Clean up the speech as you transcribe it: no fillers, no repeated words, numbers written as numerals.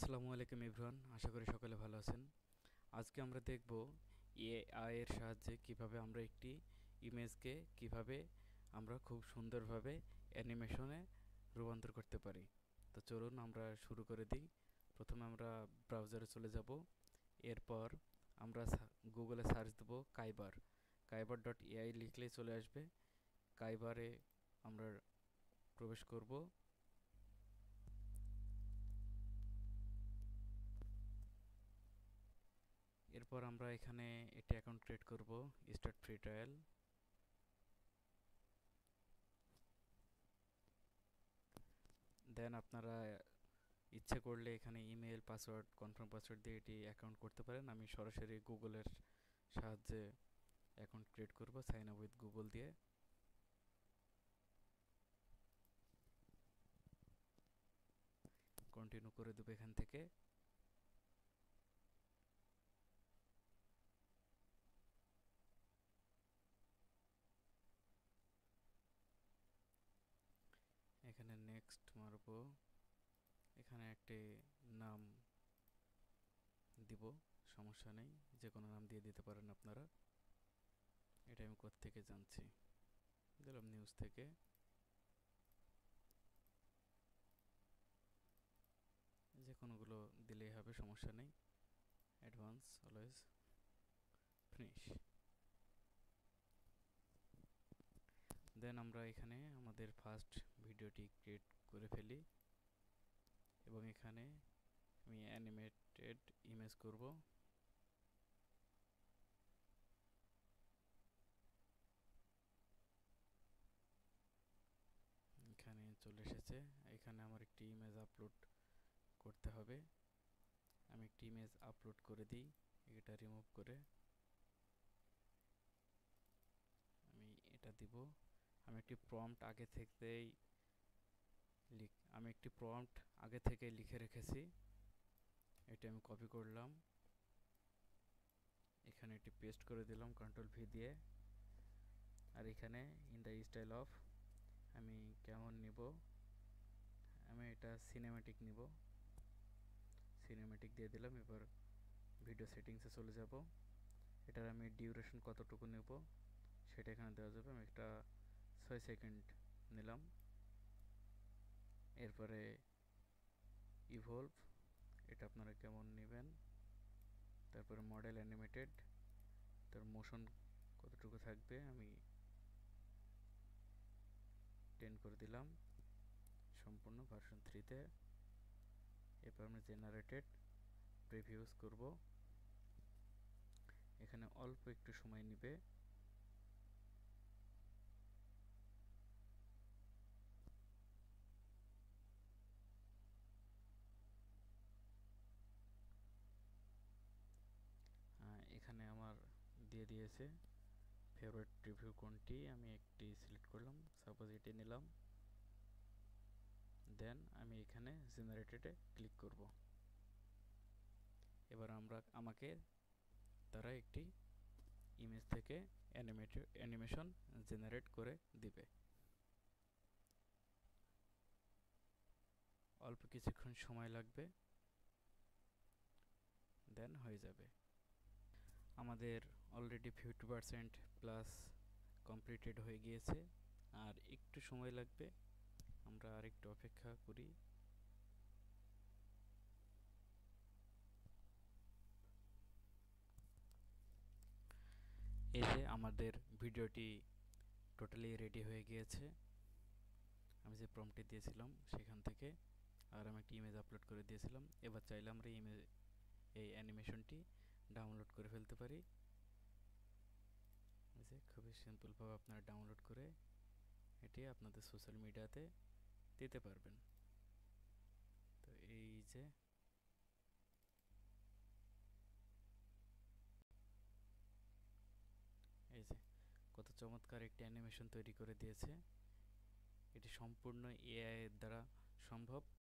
আসসালামু আলাইকুম এভরিওয়ান, আশা করি সকলে ভালো আছেন। আজকে আমরা দেখব এআই এর সাহায্যে কিভাবে আমরা একটি ইমেজকে কিভাবে আমরা খুব সুন্দরভাবে অ্যানিমেশনে রূপান্তর করতে পারি। তো চলুন আমরা শুরু করে দিই। প্রথমে আমরা ব্রাউজারে চলে যাব। এরপর আমরা গুগলে সার্চ দেব কাইবার.এআই লিখলেই চলে আসবে। কাইবারে আমরা প্রবেশ করব। এরপর আমরা এখানে একটি অ্যাকাউন্ট ক্রিয়েট করব, স্টার্ট ফ্রি ট্রায়াল। দেন আপনারা ইচ্ছে করলে এখানে ইমেল পাসওয়ার্ড কনফার্ম পাসওয়ার্ড দিয়ে এটি অ্যাকাউন্ট করতে পারেন। আমি সরাসরি গুগলের সাহায্যে অ্যাকাউন্ট ক্রিয়েট করব, সাইন আপ উইথ গুগল দিয়ে। কন্টিনিউ করে দেবো এখান থেকে। এখানে নেক্সট মারব। এখানে একটি নাম দিব, সমস্যা নেই, যে কোনো নাম দিয়ে দিতে পারেন আপনারা। এটা আমি কোত্থেকে জানছি, দিলাম নিউজ থেকে। যে কোনোগুলো দিলেই হবে, সমস্যা নেই। Advance always finish. দেন আমরা এখানে আমাদের ফার্স্ট ভিডিওটি ক্রিয়েট করে ফেলি এবং এখানে আমি অ্যানিমেটেড ইমেজ করব। এখানে চলে এসেছে। এখানে আমার একটি ইমেজ আপলোড করতে হবে। আমি একটি ইমেজ আপলোড করে দিই, এটা রিমুভ করে আমি এটা দিব। আমি একটি প্রম্পট আগে থেকেই লিখে রেখেছি। এটা আমি কপি করলাম, এখানে এটি পেস্ট করে দিলাম কন্ট্রোল ভি দিয়ে। আর এখানে ইন দ্য স্টাইল অফ আমি কেমন নিব, আমি এটা সিনেম্যাটিক নিব, সিনেম্যাটিক দিয়ে দিলাম। এবার ভিডিও সেটিংসে চলে যাব। এটার আমি ডিউরেশন কতটুকু নেব সেটা এখানে দেওয়া যাবে। আমি একটা 6 সেকেন্ড নিলাম। এরপরে ইভলভ, এটা আপনারা কেমন নেবেন। তারপরে মডেল অ্যানিমেটেড, তার মোশন কতটুকু থাকবে আমি 10 করে দিলাম সম্পূর্ণ ভার্সন 3-তে। এরপর আমরা জেনারেটেড প্রিভিউস করব। এখানে অল্প একটু সময় নেবে। এখানে আমার দিয়ে দিয়েছে ফেভারিট রিভিউ কোনটি, আমি একটি সিলেক্ট করলাম, সাপোজ এটি নিলাম। দেন আমি এখানে জেনারেটেডে ক্লিক করব। এবার আমাকে তারা একটি ইমেজ থেকে অ্যানিমেশন জেনারেট করে দিবে। অল্প কিছুক্ষণ সময় লাগবে, দেন হয়ে যাবে। আমাদের অলরেডি 50% প্লাস কমপ্লিটেড হয়ে গিয়েছে, আর একটু সময় লাগবে, আমরা আর একটু অপেক্ষা করি। এই যে আমাদের ভিডিওটি টোটালি রেডি হয়ে গিয়েছে আমি যে প্রম্পটটি দিয়েছিলাম সেখান থেকে। আর আমি একটি ইমেজ আপলোড করে দিয়েছিলাম। এবার চাইলে আমরা এই অ্যানিমেশনটি ডাউনলোড করে ফেলতে পারি। যে খুবই সিম্পলভাবে আপনারা ডাউনলোড করে এটি আপনাদের সোশ্যাল মিডিয়াতে দিতে পারবেন। তো এই যে কত চমৎকার একটি অ্যানিমেশন তৈরি করে দিয়েছে। এটি সম্পূর্ণ এআই এর দ্বারা সম্ভব।